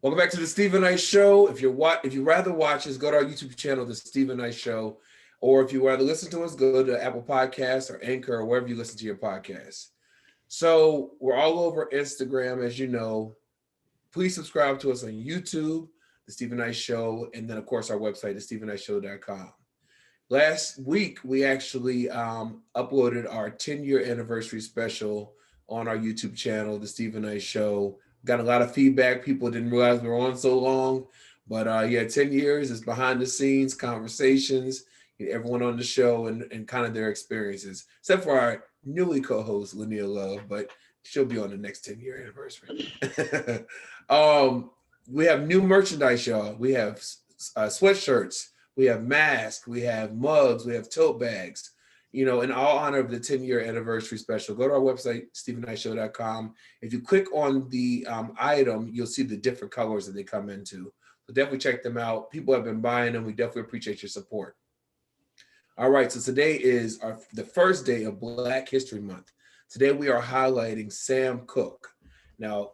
Welcome back to the Stephen Knight Show. If you rather watch us, go to our YouTube channel, The Stephen Knight Show, or if you rather listen to us, go to Apple Podcasts or Anchor or wherever you listen to your podcasts. So we're all over Instagram, as you know. Please subscribe to us on YouTube, The Stephen Knight Show, and then of course our website, thestephenknightshow.com. Last week we actually uploaded our 10-year anniversary special on our YouTube channel, The Stephen Knight Show. Got a lot of feedback. People didn't realize we were on so long, but 10 years is behind the scenes conversations, everyone on the show and kind of their experiences, except for our newly co-host Lynia Love, but she'll be on the next 10-year anniversary. We have new merchandise, y'all. We have sweatshirts, we have masks, we have mugs, we have tote bags. In all honor of the 10-year anniversary special. Go to our website, StephenKnightShow.com. If you click on the item, you'll see the different colors that they come into. So definitely check them out. People have been buying them. We definitely appreciate your support. All right, so today is the first day of Black History Month. Today we are highlighting Sam Cooke. Now,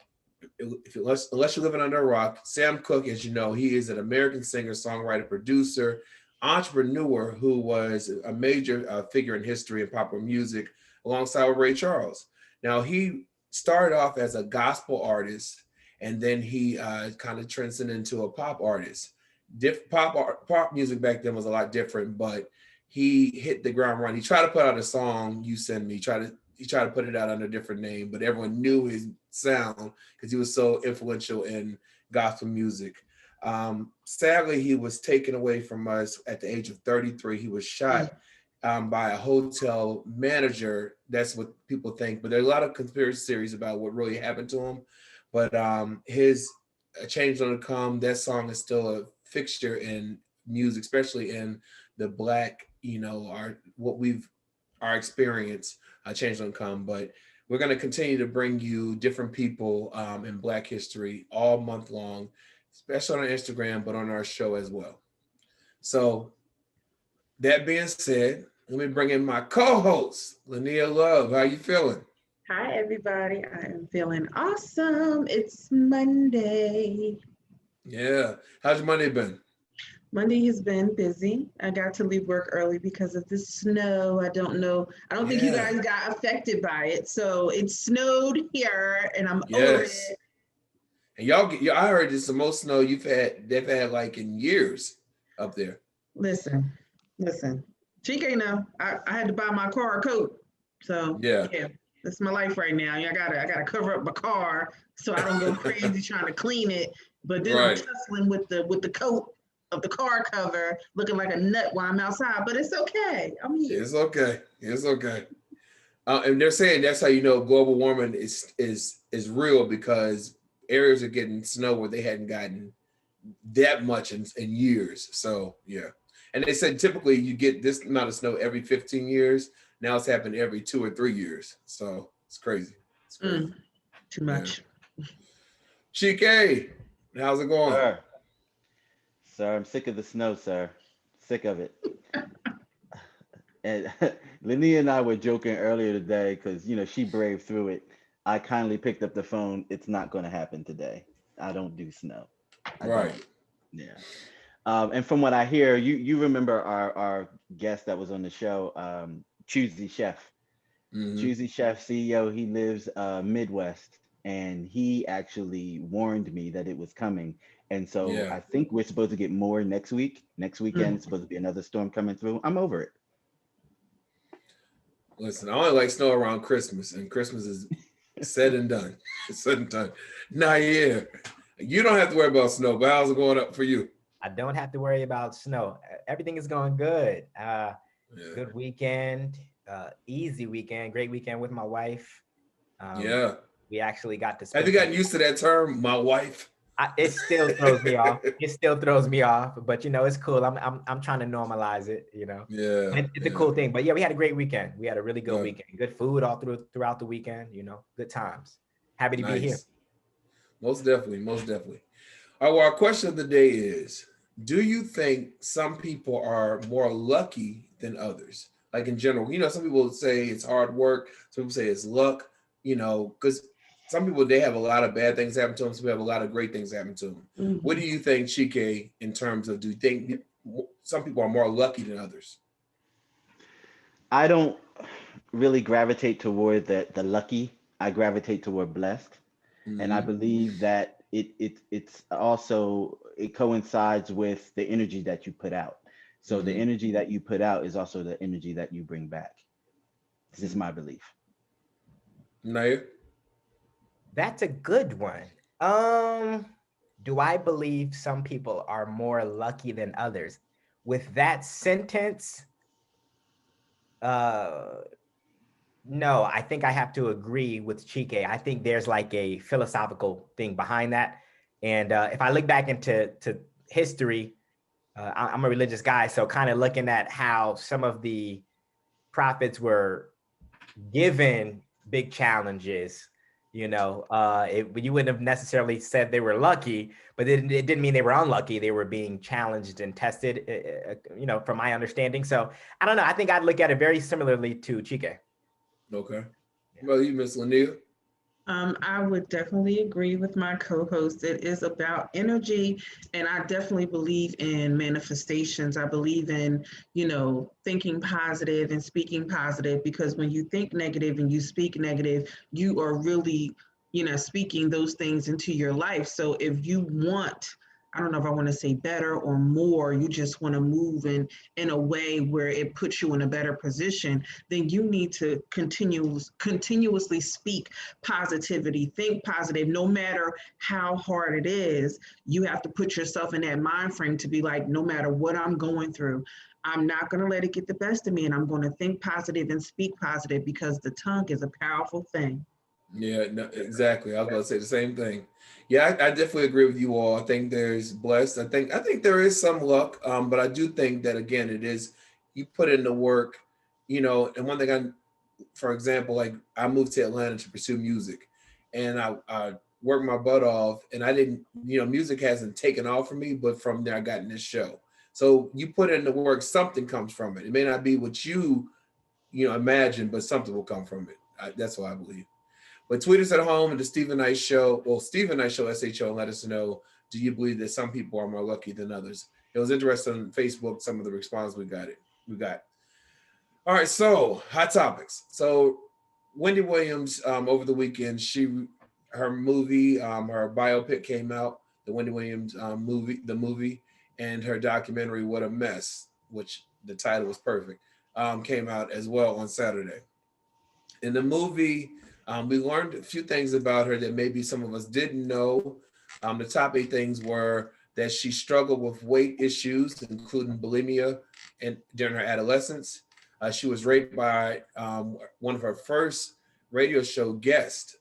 unless you're living under a rock, Sam Cooke, as you know, he is an American singer, songwriter, producer, entrepreneur who was a major figure in history and popular music alongside with Ray Charles. Now, he started off as a gospel artist, and then he kind of transcended into a pop artist. Pop music back then was a lot different, but he hit the ground running. He tried to put out a song, You Send Me, he tried to put it out under a different name, but everyone knew his sound because he was so influential in gospel music. Sadly, he was taken away from us at the age of 33. He was shot by a hotel manager. That's what people think, but there's a lot of conspiracy theories about what really happened to him. But his Change Gonna Come, that song is still a fixture in music, especially in the Black, our experience, Change Gonna Come. But we're going to continue to bring you different people in Black history all month long, especially on Instagram, but on our show as well. So that being said, let me bring in my co-host, Lynia Love. How you feeling? Hi, everybody. I am feeling awesome. It's Monday. Yeah. How's your Monday been? Monday has been busy. I got to leave work early because of the snow. I don't know. I don't think you guys got affected by it. So it snowed here and I'm over it. And I heard it's the most snow they've had like in years up there. Listen. Chike now, I had to buy my car a coat. So yeah, that's my life right now. I gotta cover up my car so I don't go crazy trying to clean it. But then I'm tussling with the coat of the car cover, looking like a nut while I'm outside. But it's okay. I'm here. It's okay. And they're saying that's how you know global warming is real, because areas are getting snow where they hadn't gotten that much in years. So yeah. And they said typically you get this amount of snow every 15 years. Now it's happened every 2 or 3 years. So it's crazy. Too much. Yeah. Chike, how's it going? Sir, I'm sick of the snow, sir. Sick of it. And Lynia and I were joking earlier today because, she braved through it. I kindly picked up the phone. It's not going to happen today. I don't do snow. Yeah. And from what I hear, you remember our guest that was on the show, Choosy Chef. Choosy Chef CEO, he lives Midwest, and he actually warned me that it was coming. And so I think we're supposed to get more next week. Next weekend, it's supposed to be another storm coming through. I'm over it. Listen, I only like snow around Christmas, and Christmas is said and done. It's said and done. Nayyir, you don't have to worry about snow, but how's it going up for you? I don't have to worry about snow. Everything is going good. Good weekend, easy weekend, great weekend with my wife. We actually got to spend. Have you gotten used to that term, my wife? It still throws me off. But it's cool. I'm trying to normalize it. It's a cool thing. But yeah, we had a great weekend. We had a really good weekend. Good food all throughout the weekend. Good times. Happy to be here. Most definitely. All right. Well, our question of the day is: do you think some people are more lucky than others? Like in general, some people say it's hard work. Some people say it's luck. Because some people, they have a lot of bad things happen to them. Some people have a lot of great things happen to them. Mm-hmm. What do you think, Chike, in terms of, do you think some people are more lucky than others? I don't really gravitate toward the lucky. I gravitate toward blessed. Mm-hmm. And I believe that it's also, it coincides with the energy that you put out. So the energy that you put out is also the energy that you bring back. This is my belief. Nayyir? That's a good one. Do I believe some people are more lucky than others? With that sentence, no, I think I have to agree with Chike. I think there's like a philosophical thing behind that. And if I look back into history, I'm a religious guy, so kind of looking at how some of the prophets were given big challenges, you know, you wouldn't have necessarily said they were lucky, but it didn't mean they were unlucky. They were being challenged and tested, you know, from my understanding. So I don't know. I think I'd look at it very similarly to Chike. Okay. Well, you, Miss Lynia? I would definitely agree with my co-host. It is about energy, and I definitely believe in manifestations. I believe in, you know, thinking positive and speaking positive, because when you think negative and you speak negative, you are really, you know, speaking those things into your life. So if you want, I don't know if I want to say better or more, you just want to move in a way where it puts you in a better position, then you need to continuously speak positivity, think positive, no matter how hard it is. You have to put yourself in that mind frame to be like, no matter what I'm going through, I'm not going to let it get the best of me, and I'm going to think positive and speak positive, because the tongue is a powerful thing. Yeah, no, exactly. I was going to say the same thing. Yeah, I definitely agree with you all. I think there's blessed. I think there is some luck, but I do think that, again, it is, you put in the work, you know. And one thing, for example, like I moved to Atlanta to pursue music, and I worked my butt off, and I didn't, you know, music hasn't taken off for me, but from there I got in this show. So you put in the work, something comes from it. It may not be what you imagine, but something will come from it. That's what I believe. But tweet us at home at the Stephen Knight Show, Stephen Knight Show, SHO, and let us know, do you believe that some people are more lucky than others? It was interesting on Facebook, some of the response we got. All right, so hot topics. So Wendy Williams, over the weekend, her movie, her biopic came out, the Wendy Williams movie, and her documentary, What a Mess, which the title was perfect, came out as well on Saturday. In the movie, we learned a few things about her that maybe some of us didn't know. The top 8 things were that she struggled with weight issues, including bulimia, and during her adolescence. She was raped by one of her first radio show guests.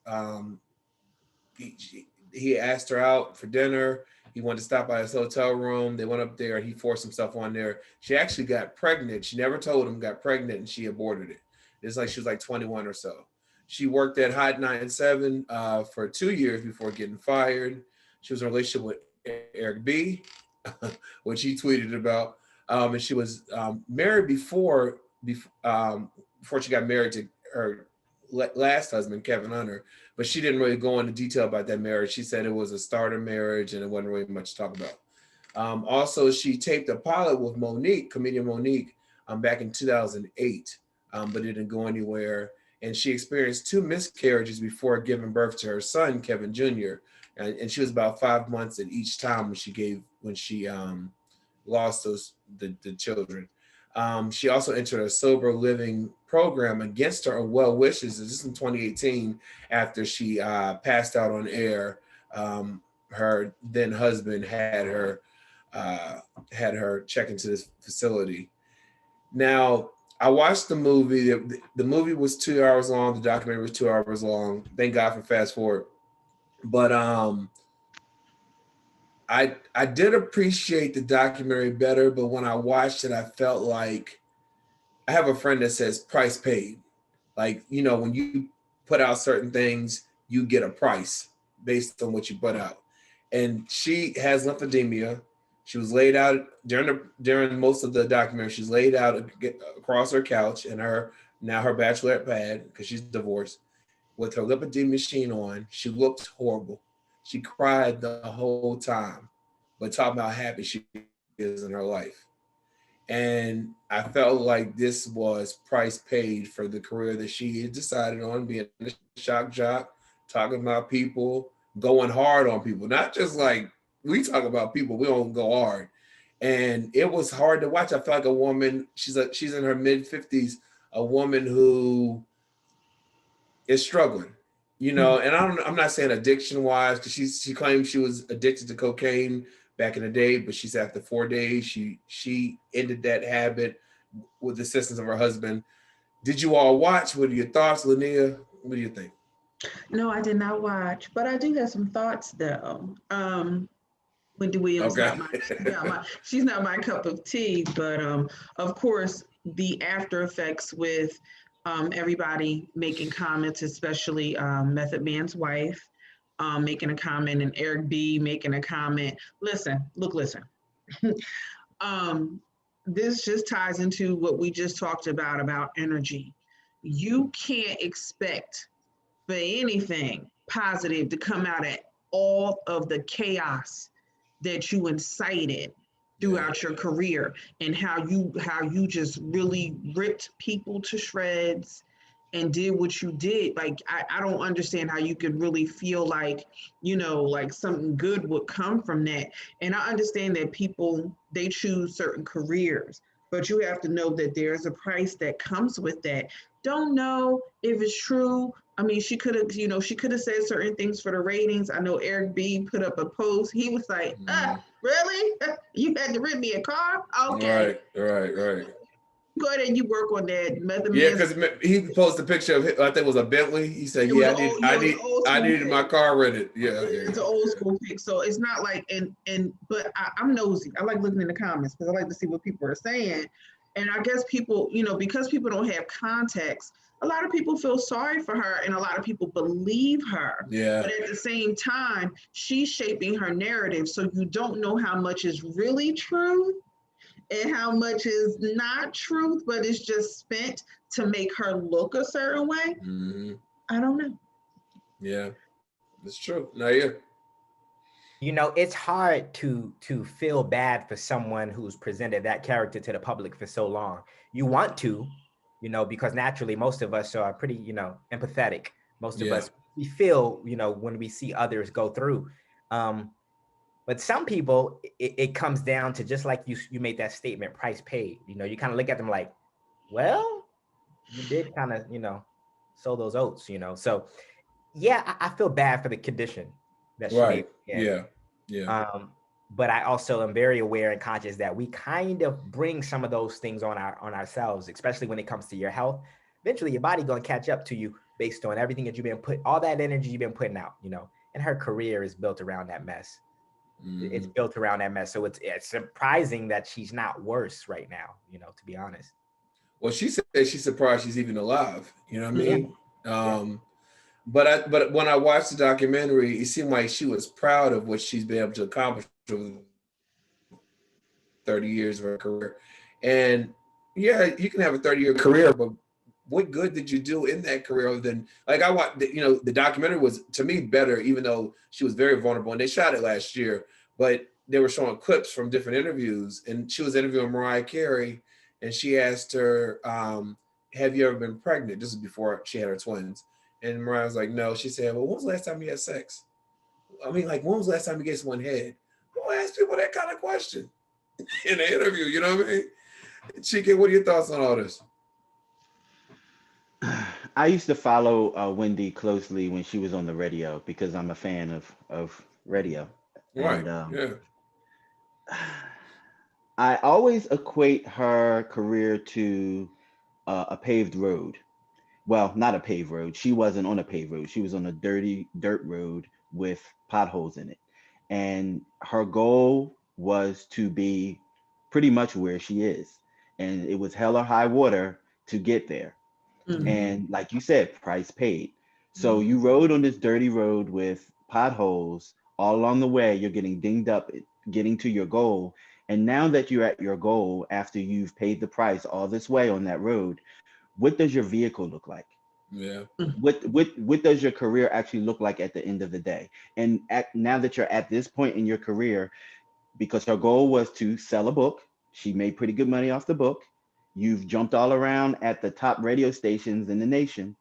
He asked her out for dinner. He wanted to stop by his hotel room. They went up there. He forced himself on there. She actually got pregnant. She never told him, got pregnant, and she aborted it. It's like she was like 21 or so. She worked at Hot 97 for 2 years before getting fired. She was in a relationship with Eric B., which he tweeted about. And she was married before she got married to her last husband, Kevin Hunter. But she didn't really go into detail about that marriage. She said it was a starter marriage and it wasn't really much to talk about. Also, she taped a pilot with comedian Monique, back in 2008, but it didn't go anywhere. And she experienced 2 miscarriages before giving birth to her son, Kevin Jr. And she was about 5 months at each time when she lost the children. She also entered a sober living program against her well wishes. This is in 2018, after she passed out on air. Her then husband had her check into this facility. Now, I watched the movie. The movie was 2 hours long. The documentary was 2 hours long. Thank God for fast forward. But I did appreciate the documentary better. But when I watched it, I felt like, I have a friend that says price paid. Like, you know, when you put out certain things, you get a price based on what you put out. And she has lymphedema. She was laid out during most of the documentary. She's laid out across her couch in her bachelorette pad, because she's divorced. with her lipidine machine on. She looked horrible. She cried the whole time, but talking about how happy she is in her life. And I felt like this was price paid for the career that she had decided on, being a shock jock, talking about people, going hard on people. Not just like we talk about people, we don't go hard. And it was hard to watch. I felt like a woman, she's in her mid-50s, a woman who is struggling, and I'm not saying addiction wise, because she claimed she was addicted to cocaine back in the day, but she said after 4 days she ended that habit with the assistance of her husband. Did you all watch? What are your thoughts, Lynia? What do you think? No, I did not watch, but I do have some thoughts though. Wendy Williams, okay. She's not my cup of tea, but of course the after effects with everybody making comments, especially Method Man's wife, making a comment, and Eric B making a comment. Listen. This just ties into what we just talked about energy. You can't expect for anything positive to come out of all of the chaos that you incited throughout your career, and how you just really ripped people to shreds and did what you did. Like, I don't understand how you could really feel like, like something good would come from that. And I understand that people, they choose certain careers, but you have to know that there's a price that comes with that. Don't know if it's true. I mean, she could have said certain things for the ratings. I know Eric B put up a post. He was like, really? You had to rent me a car? Okay. Right. Go ahead and you work on that. Because he posted a picture of, I think it was a Bentley. He said, I needed my car rented. Yeah. It's an old school pick. So it's not like, but I'm nosy. I like looking in the comments because I like to see what people are saying. And I guess people, because people don't have context, a lot of people feel sorry for her and a lot of people believe her. Yeah. But at the same time, she's shaping her narrative. So you don't know how much is really true and how much is not truth, but it's just spent to make her look a certain way. Mm-hmm. I don't know. Yeah, it's true. Nayyir. It's hard to feel bad for someone who's presented that character to the public for so long. You want to, because naturally most of us are pretty, empathetic. Most of us, we feel, when we see others go through. But some people, it comes down to, just like you made that statement, price paid. You kind of look at them like, well, you did kind of, sow those oats, So yeah, I feel bad for the condition that she made. Yeah. But I also am very aware and conscious that we kind of bring some of those things on ourselves, especially when it comes to your health. Eventually your body gonna catch up to you based on everything that all that energy you've been putting out, and her career is built around that mess. Mm-hmm. It's built around that mess. So it's surprising that she's not worse right now, to be honest. Well, she said she's surprised she's even alive. You know what I mean? Yeah. But when I watched the documentary, it seemed like she was proud of what she's been able to accomplish over 30 years of her career. And yeah, you can have a 30-year career, but what good did you do in that career other than, like, I watched, the documentary was, to me, better, even though she was very vulnerable. And they shot it last year, but they were showing clips from different interviews. And she was interviewing Mariah Carey, and she asked her, have you ever been pregnant? This is before she had her twins. And Mariah was like, no. She said, well, when was the last time you had sex? I mean, like, when was the last time you gave someone head? Who asks people that kind of question in an interview? You know what I mean? Chike, what are your thoughts on all this? I used to follow Wendy closely when she was on the radio because I'm a fan of radio. Right. And, I always equate her career to a paved road. Well, not a paved road. She wasn't on a paved road. She was on a dirty dirt road with potholes in it. And her goal was to be pretty much where she is. And it was hell or high water to get there. Mm-hmm. And like you said, price paid. So you rode on this dirty road with potholes all along the way. You're getting dinged up, getting to your goal. And now that you're at your goal, after you've paid the price all this way on that road, what does your vehicle look like? Yeah. What does your career actually look like at the end of the day? And now that you're at this point in your career, because her goal was to sell a book, she made pretty good money off the book. You've jumped all around at the top radio stations in the nation.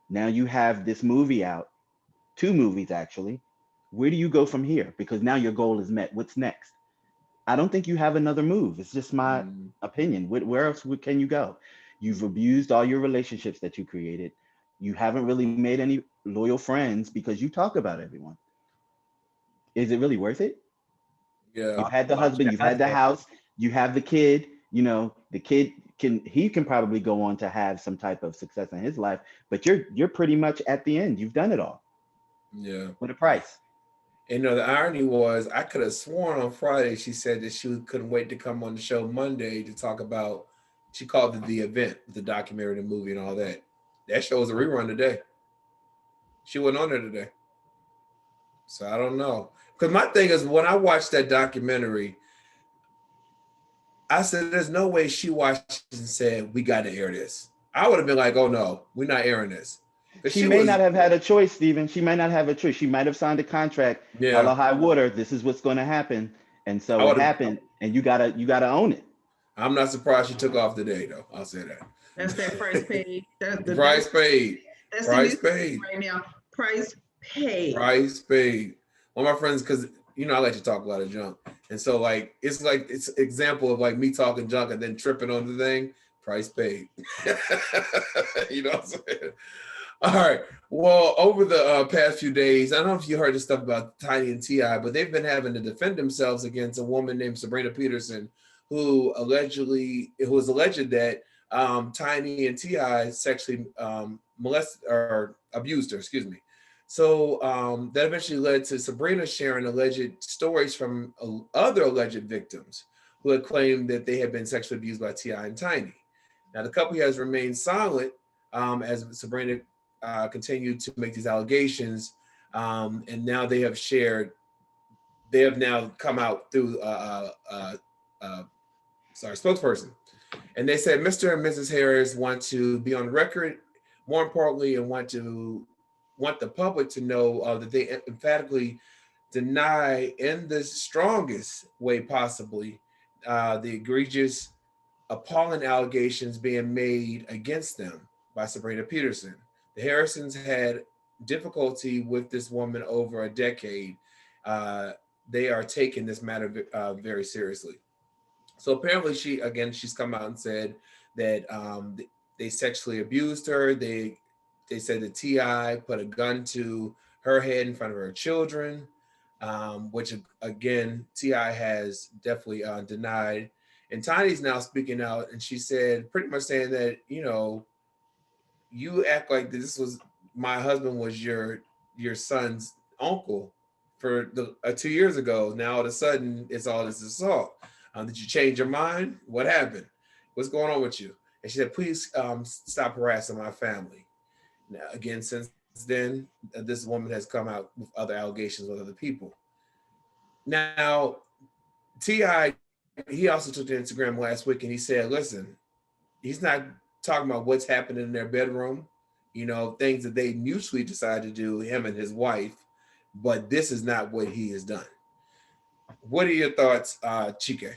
Now you have this movie out, 2 movies actually. Where do you go from here? Because now your goal is met. What's next? I don't think you have another move. It's just my opinion. Where else can you go? You've abused all your relationships that you created. You haven't really made any loyal friends because you talk about everyone. Is it really worth it? Yeah. You've had the husband, you've had the house, you have the kid. You know, the kid can probably go on to have some type of success in his life, but you're pretty much at the end. You've done it all. Yeah. What a price. And the irony was, I could have sworn on Friday she said that she couldn't wait to come on the show Monday to talk about. She called it the event, the documentary, the movie, and all that. That show was a rerun today. She wasn't on there today, so I don't know. Because my thing is, when I watched that documentary, I said, "There's no way she watched and said we got to air this." I would have been like, "Oh no, we're not airing this." She may not have had a choice, Stephen. She might not have a choice. She might have signed a contract. Yeah. Hello, high water. This is what's going to happen, and so it happened. And you gotta own it. I'm not surprised she took off today, though. I'll say that. That's that price paid. That's the price paid. That's price paid right now. Price paid. Price paid. One of my friends, because I like to talk a lot of junk, and so it's example of like me talking junk and then tripping on the thing. Price paid. You know what I'm saying? All right. Well, over the past few days, I don't know if you heard the stuff about Tiny and T.I., but they've been having to defend themselves against a woman named Sabrina Peterson, who was alleged that Tiny and T.I. sexually molested or abused her. Excuse me. So that eventually led to Sabrina sharing alleged stories from other alleged victims who had claimed that they had been sexually abused by T.I. and Tiny. Now, the couple has remained silent as Sabrina continued to make these allegations, and now they have now come out through spokesperson, and they said Mr. and Mrs. Harris want to be on record, more importantly, and want the public to know that they emphatically deny in the strongest way possibly the egregious, appalling allegations being made against them by Sabrina Peterson. The Harrisons had difficulty with this woman over a decade. They are taking this matter very seriously. So apparently she's come out and said that they sexually abused her. They said that T.I. put a gun to her head in front of her children, which again, T.I. has definitely denied. And Tiny's now speaking out, and she said, pretty much saying that, you act like my husband was your son's uncle for 2 years ago. Now all of a sudden it's all this assault. Did you change your mind? What happened? What's going on with you? And she said, please stop harassing my family. Now, again, since then, this woman has come out with other allegations with other people. Now, T.I., he also took to Instagram last week and he said, listen, he's not talking about what's happening in their bedroom, things that they mutually decided to do, him and his wife, but this is not what he has done. What are your thoughts, Chike?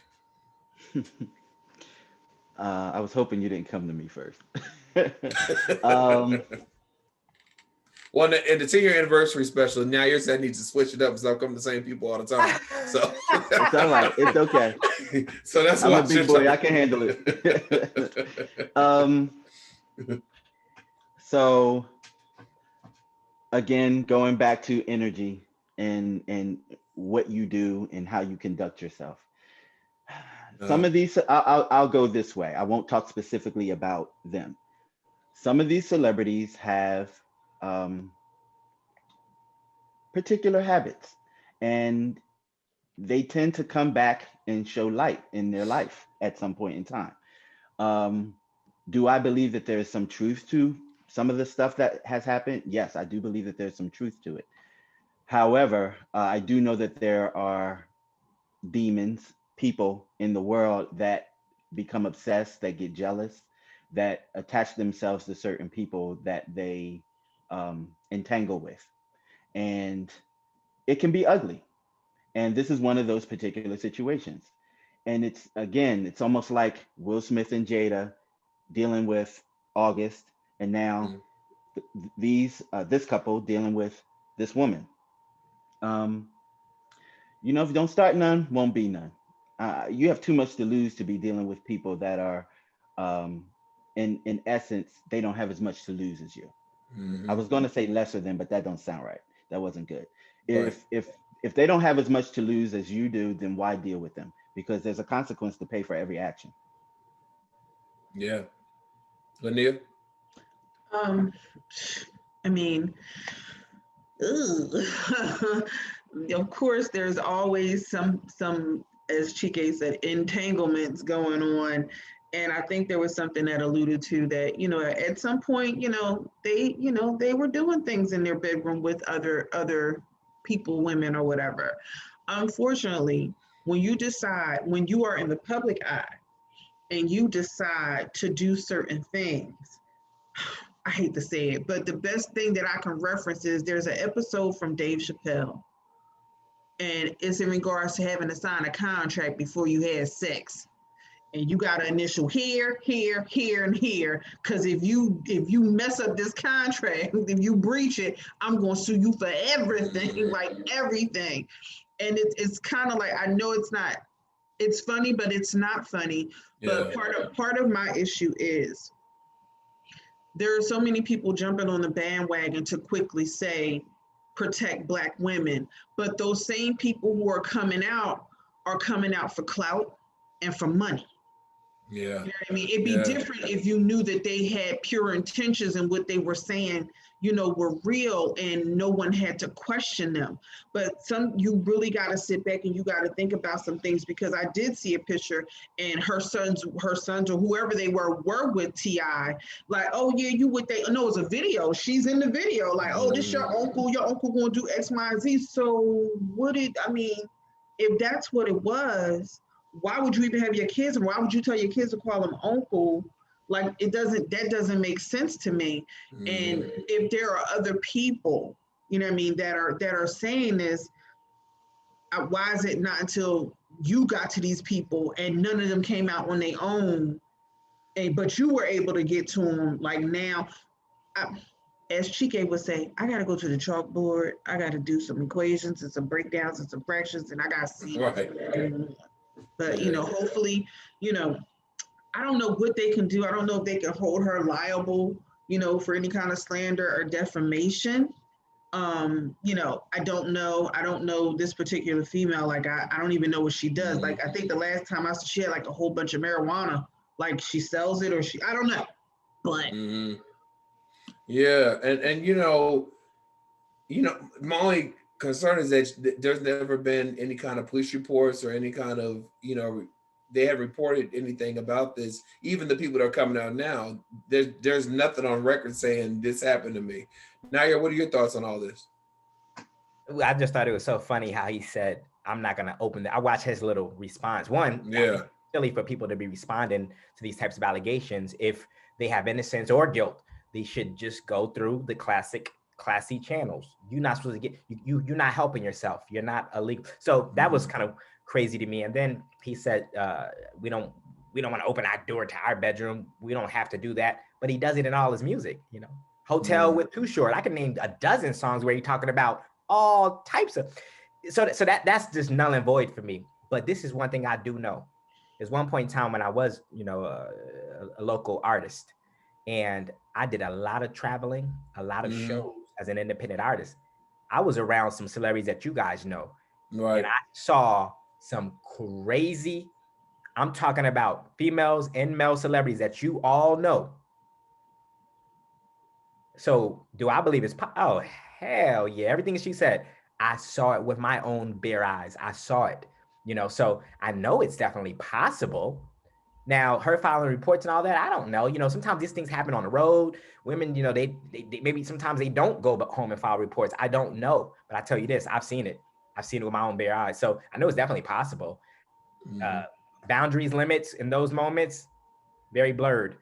I was hoping you didn't come to me first. Well, in the 10-year anniversary special, Nayyir said needs to switch it up because I'm coming to the same people all the time. So it's all right. It's okay. So that's I'm a big boy. I can handle it. So again, going back to energy and what you do and how you conduct yourself. Some of these, I'll go this way. I won't talk specifically about them. Some of these celebrities have particular habits, and they tend to come back and show light in their life at some point in time. Do I believe that there is some truth to some of the stuff that has happened? Yes, I do believe that there's some truth to it. However, I do know that there are demons, people in the world that become obsessed, that get jealous, that attach themselves to certain people that they entangle with. And it can be ugly. And this is one of those particular situations. And it's, again, it's almost like Will Smith and Jada dealing with August, and now this couple dealing with this woman. You know, if you don't start none, won't be none. You have too much to lose to be dealing with people that are, in essence, they don't have as much to lose as you. I was going to say lesser than, but that don't sound right. That wasn't good. If they don't have as much to lose as you do, then why deal with them? Because there's a consequence to pay for every action. Yeah. Lynia? I mean, of course, there's always some, as Chike said, entanglements going on. And I think there was something that alluded to that, you know, at some point, they were doing things in their bedroom with other people, women or whatever. Unfortunately, when you are in the public eye and you decide to do certain things, I hate to say it, but the best thing that I can reference is there's an episode from Dave Chappelle, and it's in regards to having to sign a contract before you had sex. And you got to initial here, here, here, and here. Because if you mess up this contract, if you breach it, I'm going to sue you for everything, like everything. And it's kind of like, I know it's funny, but it's not funny. Yeah. But part of my issue is there are so many people jumping on the bandwagon to quickly say, protect Black women. But those same people who are coming out for clout and for money. Yeah. You know what I mean? It'd be different if you knew that they had pure intentions and what they were saying, were real and no one had to question them. But you really got to sit back and you got to think about some things, because I did see a picture and her sons or whoever they were with T.I. Like, oh yeah, you with they, no, it's a video. She's in the video. Like, oh, this your uncle going to do X, Y, and Z. So if that's what it was, why would you even have your kids, and why would you tell your kids to call him uncle? Like, that doesn't make sense to me. And if there are other people, that are saying this, why is it not until you got to these people and none of them came out on their own, but you were able to get to them? Like now, as Chike would say, I got to go to the chalkboard. I got to do some equations and some breakdowns and some fractions, and I got to see what's going on. But, hopefully, I don't know what they can do. I don't know if they can hold her liable, for any kind of slander or defamation. I don't know. I don't know this particular female. Like, I don't even know what she does. Like, I think the last time I saw, she had like a whole bunch of marijuana. Like, she sells it, or I don't know. But. Yeah. And my only concern is that there's never been any kind of police reports or any kind of, they have reported anything about this. Even the people that are coming out now, there's nothing on record saying this happened to me. Nayyir, what are your thoughts on all this? I just thought it was so funny how he said, I'm not going to open I watched his little response. One, it's silly for people to be responding to these types of allegations. If they have innocence or guilt, they should just go through the classy channels. You're not supposed to get, you're not helping yourself. You're not illegal. So that was kind of crazy to me. And then he said, we don't want to open our door to our bedroom. We don't have to do that. But he does it in all his music, Hotel with Too Short. I can name a dozen songs where you're talking about all types of, so that's just null and void for me. But this is one thing I do know. There's one point in time when I was, a local artist, and I did a lot of traveling, a lot of shows as an independent artist. I was around some celebrities that you guys know. Right. And I saw some crazy, I'm talking about females and male celebrities that you all know. So do I believe it's, oh, hell yeah. Everything she said, I saw it with my own bare eyes. I saw it, so I know it's definitely possible. Now, her filing reports and all that, I don't know. Sometimes these things happen on the road. Women, they maybe sometimes they don't go home and file reports. I don't know. But I tell you this, I've seen it. I've seen it with my own bare eyes. So I know it's definitely possible. Boundaries, limits in those moments, very blurred.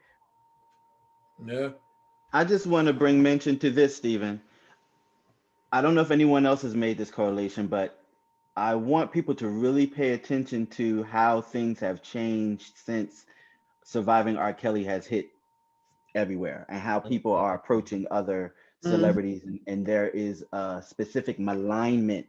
Yeah. I just want to bring mention to this, Stephen. I don't know if anyone else has made this correlation, but I want people to really pay attention to how things have changed since Surviving R. Kelly has hit everywhere, and how people are approaching other celebrities, and there is a specific malignment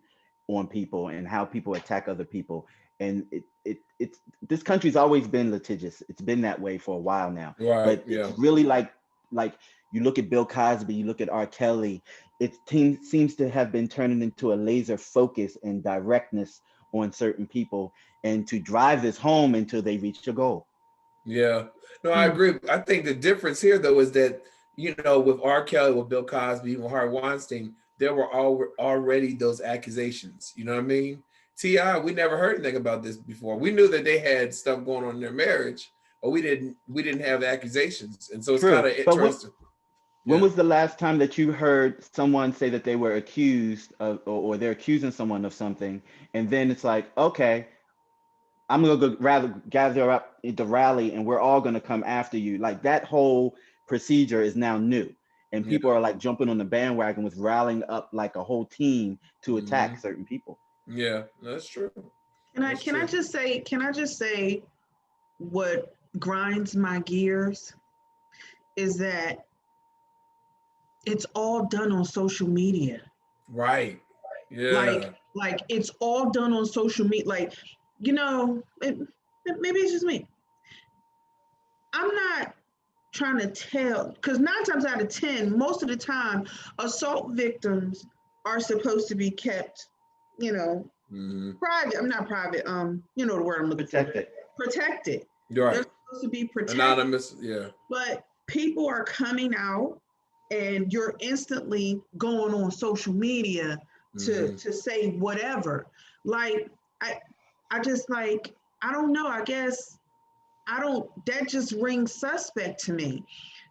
on people and how people attack other people. And it's this country's always been litigious. It's been that way for a while now. Right. But it's really like you look at Bill Cosby, you look at R. Kelly, it seems to have been turning into a laser focus and directness on certain people, and to drive this home until they reach a goal. Yeah, no, I agree. I think the difference here, though, is that, you know, with R. Kelly, with Bill Cosby, even Harvey Weinstein, there were already those accusations. You know what I mean? T.I., we never heard anything about this before. We knew that they had stuff going on in their marriage, but we didn't have accusations, and so it's kind of interesting. When was the last time that you heard someone say that they were accused of, or they're accusing someone of something, and then it's like, okay, I'm gonna go gather up the rally, and we're all gonna come after you? Like, that whole procedure is now new, and people are like jumping on the bandwagon with rallying up like a whole team to attack certain people. Yeah, that's true. Can I just say what grinds my gears is that it's all done on social media. Right. Yeah. Like it's all done on social media. Like, you know, maybe it's just me. I'm not trying to tell, because 9 times out of 10, most of the time, assault victims are supposed to be kept, you know, private. I'm not private. You know the word I'm looking for. Protected. Right. They're supposed to be protected. Anonymous. Yeah. But people are coming out, and you're instantly going on social media to say whatever. Like, I just like, I don't know, I guess that just rings suspect to me,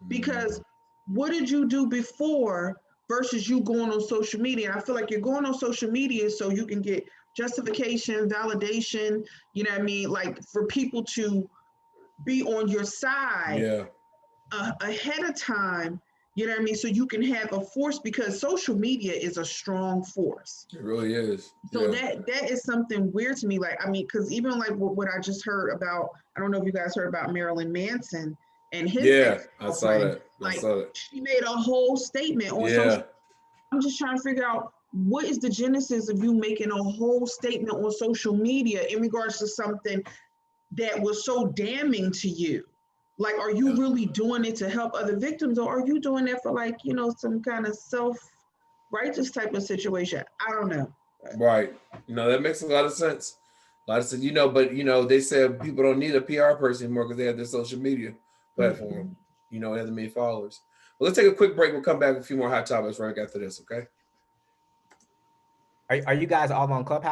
because what did you do before versus you going on social media? I feel like you're going on social media so you can get justification, validation, you know what I mean? Like, for people to be on your side ahead of time, you know what I mean? So you can have a force, because social media is a strong force. It really is. So that is something weird to me. Like, I mean, because even like what I just heard about, I don't know if you guys heard about Marilyn Manson and his I saw that. She made a whole statement on social. I'm just trying to figure out, what is the genesis of you making a whole statement on social media in regards to something that was so damning to you? Like, are you really doing it to help other victims, or are you doing it for, like, you know, some kind of self-righteous type of situation? I don't know. Right. You know, that makes a lot of sense. You know, but, you know, they said people don't need a PR person anymore because they have their social media platform. You know, it has many followers. Well, let's take a quick break. We'll come back with a few more hot topics right after this, okay? Are you guys all on Clubhouse?